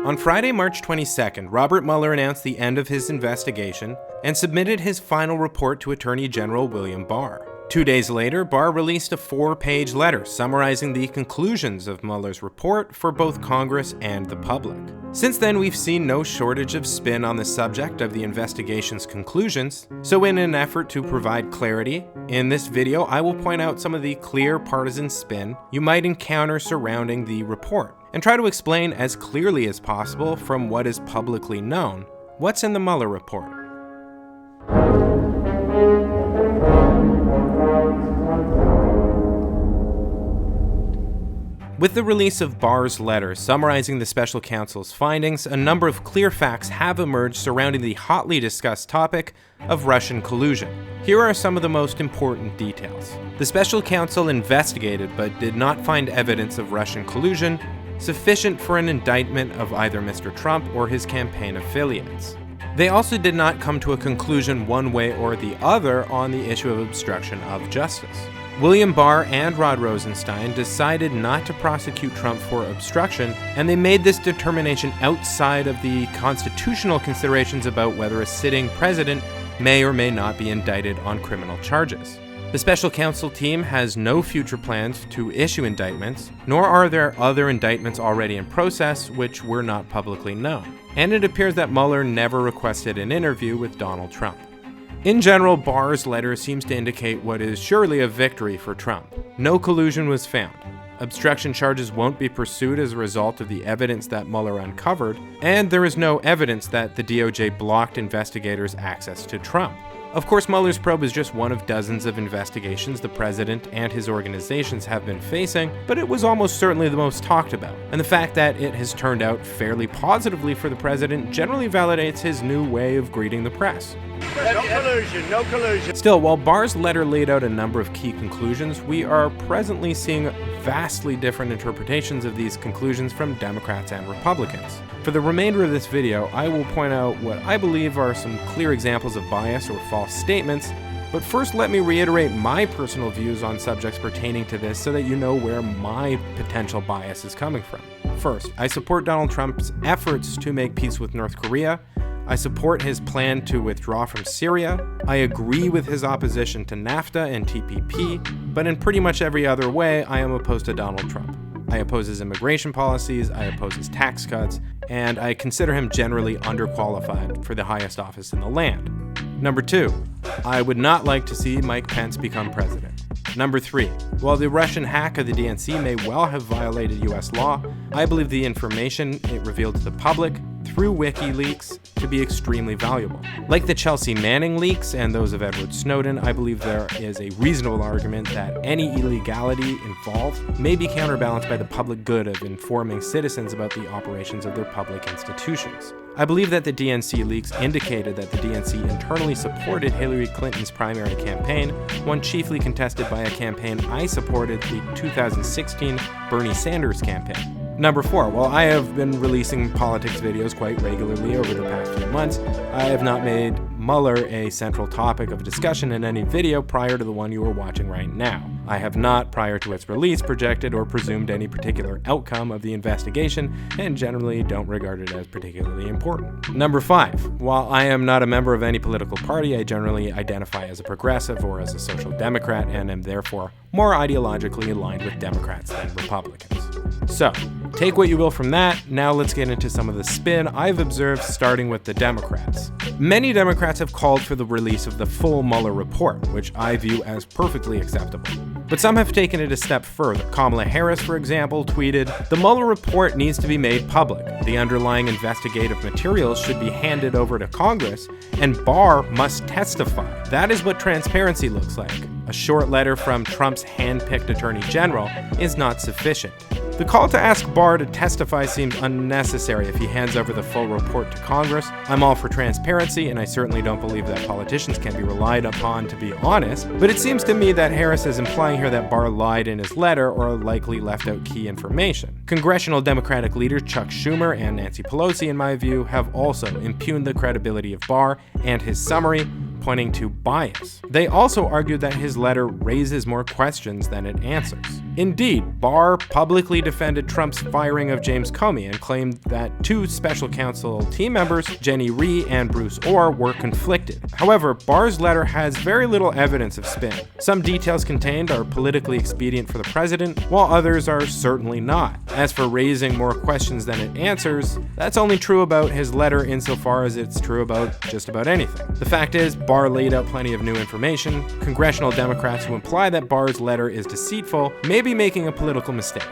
On Friday, March 22nd, Robert Mueller announced the end of his investigation and submitted his final report to Attorney General William Barr. 2 days later, Barr released a 4-page letter summarizing the conclusions of Mueller's report for both Congress and the public. Since then, we've seen no shortage of spin on the subject of the investigation's conclusions, so in an effort to provide clarity, in this video I will point out some of the clear partisan spin you might encounter surrounding the report, and try to explain as clearly as possible from what is publicly known what's in the Mueller report. With the release of Barr's letter summarizing the Special Counsel's findings, a number of clear facts have emerged surrounding the hotly discussed topic of Russian collusion. Here are some of the most important details. The Special Counsel investigated but did not find evidence of Russian collusion sufficient for an indictment of either Mr. Trump or his campaign affiliates. They also did not come to a conclusion one way or the other on the issue of obstruction of justice. William Barr and Rod Rosenstein decided not to prosecute Trump for obstruction, and they made this determination outside of the constitutional considerations about whether a sitting president may or may not be indicted on criminal charges. The Special Counsel team has no future plans to issue indictments, nor are there other indictments already in process which were not publicly known. And it appears that Mueller never requested an interview with Donald Trump. In general, Barr's letter seems to indicate what is surely a victory for Trump. No collusion was found. Obstruction charges won't be pursued as a result of the evidence that Mueller uncovered, and there is no evidence that the DOJ blocked investigators' access to Trump. Of course, Mueller's probe is just one of dozens of investigations the president and his organizations have been facing, but it was almost certainly the most talked about. And the fact that it has turned out fairly positively for the president generally validates his new way of greeting the press. No collusion, no collusion. Still, while Barr's letter laid out a number of key conclusions, we are presently seeing vastly different interpretations of these conclusions from Democrats and Republicans. For the remainder of this video, I will point out what I believe are some clear examples of bias or false statements, but first let me reiterate my personal views on subjects pertaining to this so that you know where my potential bias is coming from. First, I support Donald Trump's efforts to make peace with North Korea. I support his plan to withdraw from Syria. I agree with his opposition to NAFTA and TPP, but in pretty much every other way, I am opposed to Donald Trump. I oppose his immigration policies, I oppose his tax cuts, and I consider him generally underqualified for the highest office in the land. Number 2, I would not like to see Mike Pence become president. Number 3, while the Russian hack of the DNC may well have violated US law, I believe the information it revealed to the public through WikiLeaks to be extremely valuable. Like the Chelsea Manning leaks and those of Edward Snowden, I believe there is a reasonable argument that any illegality involved may be counterbalanced by the public good of informing citizens about the operations of their public institutions. I believe that the DNC leaks indicated that the DNC internally supported Hillary Clinton's primary campaign, one chiefly contested by a campaign I supported, the 2016 Bernie Sanders campaign. Number 4, while I have been releasing politics videos quite regularly over the past few months, I have not made Mueller a central topic of discussion in any video prior to the one you are watching right now. I have not, prior to its release, projected or presumed any particular outcome of the investigation, and generally don't regard it as particularly important. Number 5, while I am not a member of any political party, I generally identify as a progressive or as a social democrat, and am therefore more ideologically aligned with Democrats than Republicans. So, take what you will from that. Now let's get into some of the spin I've observed, starting with the Democrats. Many Democrats have called for the release of the full Mueller report, which I view as perfectly acceptable. But some have taken it a step further. Kamala Harris, for example, tweeted, "The Mueller report needs to be made public. The underlying investigative materials should be handed over to Congress, and Barr must testify. That is what transparency looks like. A short letter from Trump's hand-picked Attorney General is not sufficient." The call to ask Barr to testify seems unnecessary if he hands over the full report to Congress. I'm all for transparency, and I certainly don't believe that politicians can be relied upon to be honest, but it seems to me that Harris is implying here that Barr lied in his letter or likely left out key information. Congressional Democratic leaders Chuck Schumer and Nancy Pelosi, in my view, have also impugned the credibility of Barr and his summary, pointing to bias. They also argued that his letter raises more questions than it answers. Indeed, Barr publicly defended Trump's firing of James Comey and claimed that two special counsel team members, Jenny Rhee and Bruce Orr, were conflicted. However, Barr's letter has very little evidence of spin. Some details contained are politically expedient for the president, while others are certainly not. As for raising more questions than it answers, that's only true about his letter insofar as it's true about just about anything. The fact is, Barr laid out plenty of new information. Congressional Democrats who imply that Barr's letter is deceitful may be making a political mistake.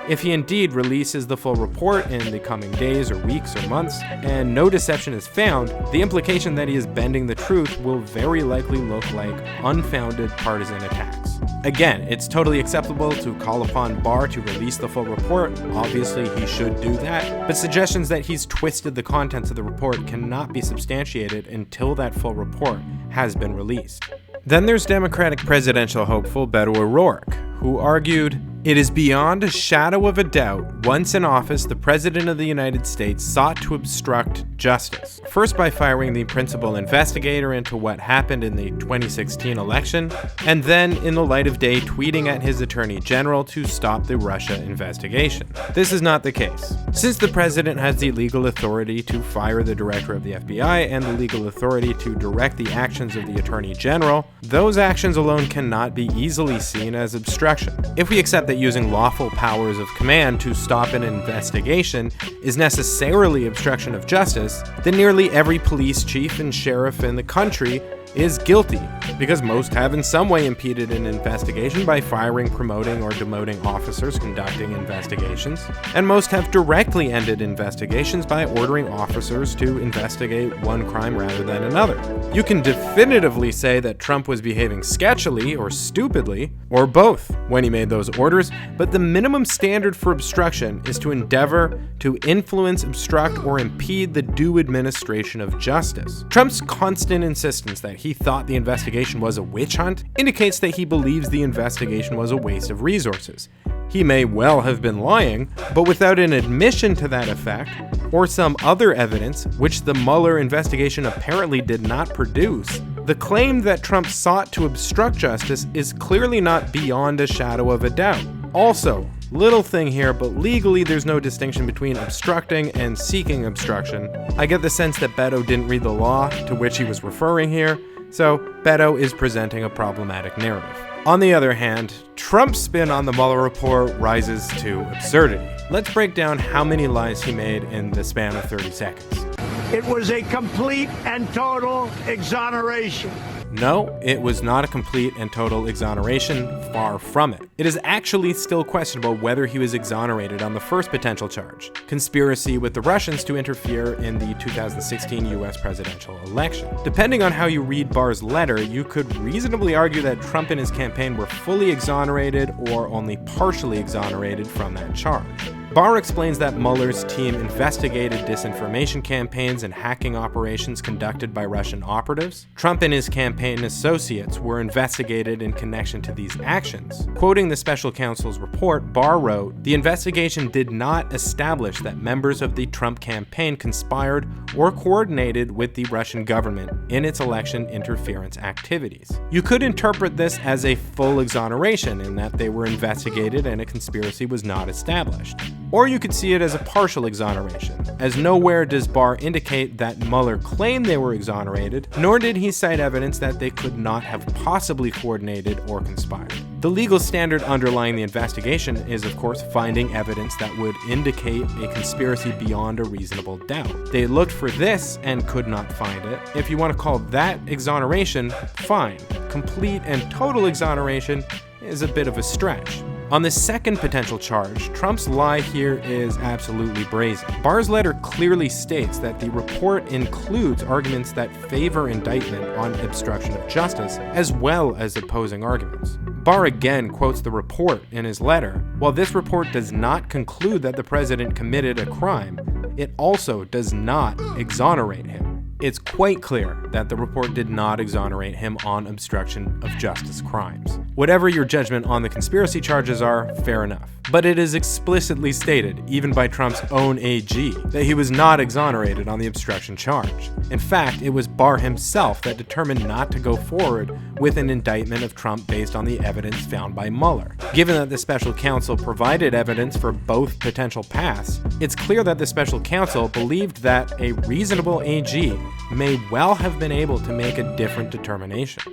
If he indeed releases the full report in the coming days or weeks or months, and no deception is found, the implication that he is bending the truth will very likely look like unfounded partisan attacks. Again, it's totally acceptable to call upon Barr to release the full report. Obviously, he should do that, but suggestions that he's twisted the contents of the report cannot be substantiated until that full report has been released. Then there's Democratic presidential hopeful Beto O'Rourke, who argued, "It is beyond a shadow of a doubt, once in office, the President of the United States sought to obstruct justice. First by firing the principal investigator into what happened in the 2016 election, and then in the light of day tweeting at his Attorney General to stop the Russia investigation. This is not the case. Since the President has the legal authority to fire the Director of the FBI and the legal authority to direct the actions of the Attorney General, those actions alone cannot be easily seen as obstruction. If we accept that using lawful powers of command to stop an investigation is necessarily obstruction of justice, then nearly every police chief and sheriff in the country is guilty, because most have in some way impeded an investigation by firing, promoting, or demoting officers conducting investigations, and most have directly ended investigations by ordering officers to investigate one crime rather than another. You can definitively say that Trump was behaving sketchily or stupidly, or both, when he made those orders, but the minimum standard for obstruction is to endeavor to influence, obstruct, or impede the due administration of justice. Trump's constant insistence that he thought the investigation was a witch hunt indicates that he believes the investigation was a waste of resources. He may well have been lying, but without an admission to that effect, or some other evidence, which the Mueller investigation apparently did not produce, the claim that Trump sought to obstruct justice is clearly not beyond a shadow of a doubt. Also, little thing here, but legally there's no distinction between obstructing and seeking obstruction. I get the sense that Beto didn't read the law to which he was referring here, so Beto is presenting a problematic narrative. On the other hand, Trump's spin on the Mueller report rises to absurdity. Let's break down how many lies he made in the span of 30 seconds. It was a complete and total exoneration. No, it was not a complete and total exoneration, far from it. It is actually still questionable whether he was exonerated on the first potential charge, conspiracy with the Russians to interfere in the 2016 US presidential election. Depending on how you read Barr's letter, you could reasonably argue that Trump and his campaign were fully exonerated or only partially exonerated from that charge. Barr explains that Mueller's team investigated disinformation campaigns and hacking operations conducted by Russian operatives. Trump and his campaign associates were investigated in connection to these actions. Quoting the Special Counsel's report, Barr wrote, "The investigation did not establish that members of the Trump campaign conspired or coordinated with the Russian government in its election interference activities." You could interpret this as a full exoneration in that they were investigated and a conspiracy was not established. Or you could see it as a partial exoneration, as nowhere does Barr indicate that Mueller claimed they were exonerated, nor did he cite evidence that they could not have possibly coordinated or conspired. The legal standard underlying the investigation is, of course, finding evidence that would indicate a conspiracy beyond a reasonable doubt. They looked for this and could not find it. If you want to call that exoneration, fine. Complete and total exoneration is a bit of a stretch. On the second potential charge, Trump's lie here is absolutely brazen. Barr's letter clearly states that the report includes arguments that favor indictment on obstruction of justice, as well as opposing arguments. Barr again quotes the report in his letter. While this report does not conclude that the president committed a crime, it also does not exonerate him. It's quite clear that the report did not exonerate him on obstruction of justice crimes. Whatever your judgment on the conspiracy charges are, fair enough. But it is explicitly stated, even by Trump's own AG, that he was not exonerated on the obstruction charge. In fact, it was Barr himself that determined not to go forward with an indictment of Trump based on the evidence found by Mueller. Given that the special counsel provided evidence for both potential paths, it's clear that the special counsel believed that a reasonable AG may well have been able to make a different determination.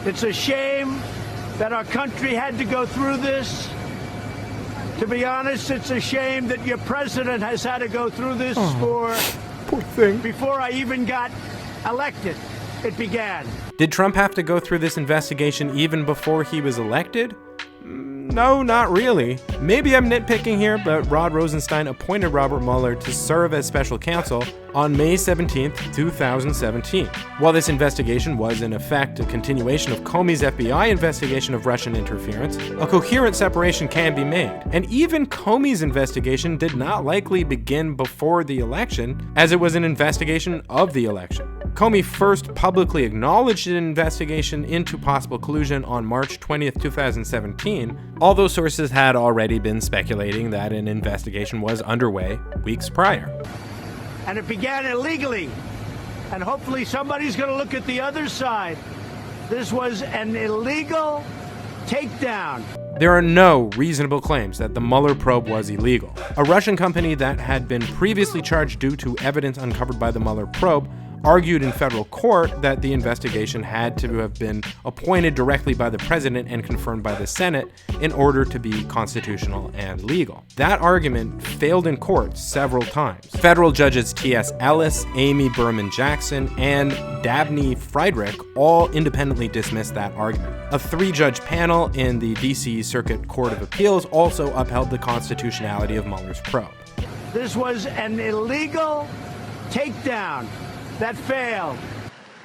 It's a shame that our country had to go through this. To be honest, it's a shame that your president has had to go through this Poor thing. before I even got elected. It began. Did Trump have to go through this investigation even before he was elected? No, not really. Maybe I'm nitpicking here, but Rod Rosenstein appointed Robert Mueller to serve as special counsel on May 17, 2017. While this investigation was in effect a continuation of Comey's FBI investigation of Russian interference, a coherent separation can be made. And even Comey's investigation did not likely begin before the election, as it was an investigation of the election. Comey first publicly acknowledged an investigation into possible collusion on March 20th, 2017, although sources had already been speculating that an investigation was underway weeks prior. And it began illegally. And hopefully somebody's going to look at the other side. This was an illegal takedown. There are no reasonable claims that the Mueller probe was illegal. A Russian company that had been previously charged due to evidence uncovered by the Mueller probe argued in federal court that the investigation had to have been appointed directly by the president and confirmed by the Senate in order to be constitutional and legal. That argument failed in court several times. Federal judges T.S. Ellis, Amy Berman Jackson, and Dabney Friedrich all independently dismissed that argument. A 3-judge panel in the D.C. Circuit Court of Appeals also upheld the constitutionality of Mueller's probe. This was an illegal takedown that failed.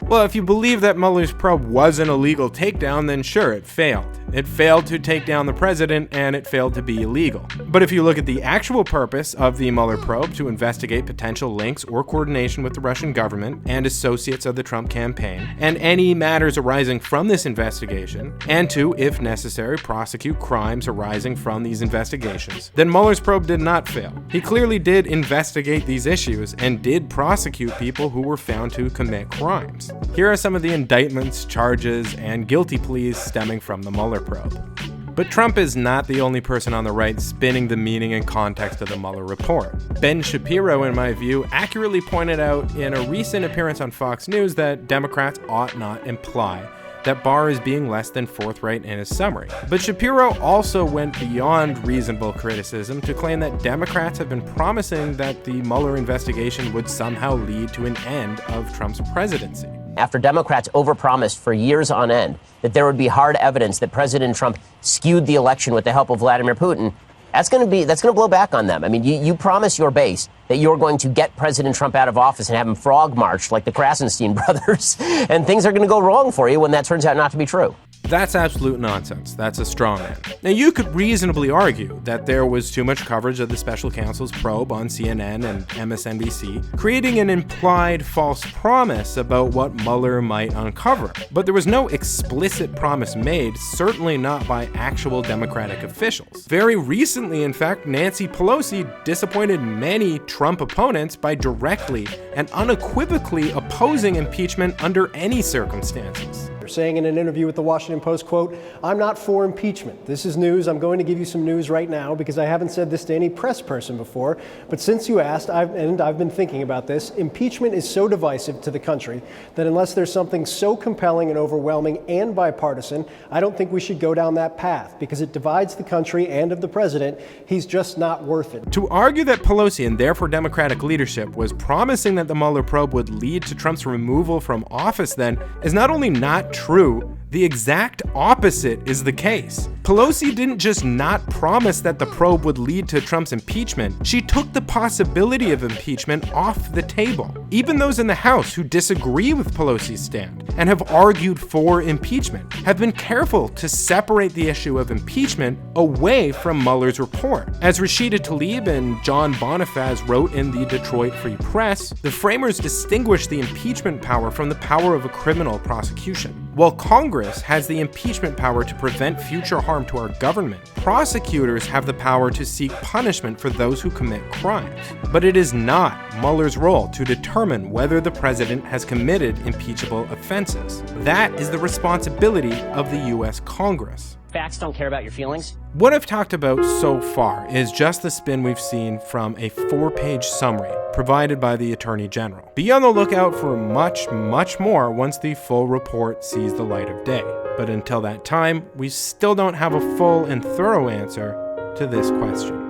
Well, if you believe that Mueller's probe was an illegal takedown, then sure, it failed. It failed to take down the president, and it failed to be illegal. But if you look at the actual purpose of the Mueller probe to investigate potential links or coordination with the Russian government and associates of the Trump campaign, and any matters arising from this investigation, and to, if necessary, prosecute crimes arising from these investigations, then Mueller's probe did not fail. He clearly did investigate these issues and did prosecute people who were found to commit crimes. Here are some of the indictments, charges, and guilty pleas stemming from the Mueller probe. But Trump is not the only person on the right spinning the meaning and context of the Mueller report. Ben Shapiro, in my view, accurately pointed out in a recent appearance on Fox News that Democrats ought not imply that Barr is being less than forthright in his summary. But Shapiro also went beyond reasonable criticism to claim that Democrats have been promising that the Mueller investigation would somehow lead to an end of Trump's presidency. After Democrats overpromised for years on end that there would be hard evidence that President Trump skewed the election with the help of Vladimir Putin, that's going to blow back on them. I mean, you promise your base that you're going to get President Trump out of office and have him frog marched like the Krasenstein brothers, and things are going to go wrong for you when that turns out not to be true. That's absolute nonsense. That's a straw man. Now, you could reasonably argue that there was too much coverage of the special counsel's probe on CNN and MSNBC, creating an implied false promise about what Mueller might uncover. But there was no explicit promise made, certainly not by actual Democratic officials. Very recently, in fact, Nancy Pelosi disappointed many Trump opponents by directly and unequivocally opposing impeachment under any circumstances. Saying in an interview with the Washington Post, quote, "I'm not for impeachment. This is news. I'm going to give you some news right now because I haven't said this to any press person before. But since you asked, I've been thinking about this, impeachment is so divisive to the country that unless there's something so compelling and overwhelming and bipartisan, I don't think we should go down that path because it divides the country and of the president. He's just not worth it." To argue that Pelosi and therefore Democratic leadership was promising that the Mueller probe would lead to Trump's removal from office then is not only not true, the exact opposite is the case. Pelosi didn't just not promise that the probe would lead to Trump's impeachment, she took the possibility of impeachment off the table. Even those in the House who disagree with Pelosi's stand and have argued for impeachment have been careful to separate the issue of impeachment away from Mueller's report. As Rashida Tlaib and John Bonifaz wrote in the Detroit Free Press, the framers distinguished the impeachment power from the power of a criminal prosecution. While Congress has the impeachment power to prevent future harm to our government, prosecutors have the power to seek punishment for those who commit crimes. But it is not Mueller's role to determine whether the president has committed impeachable offenses. That is the responsibility of the U.S. Congress. Facts don't care about your feelings. What I've talked about so far is just the spin we've seen from a 4-page summary provided by the Attorney General. Be on the lookout for much, much more once the full report sees the light of day. But until that time, we still don't have a full and thorough answer to this question.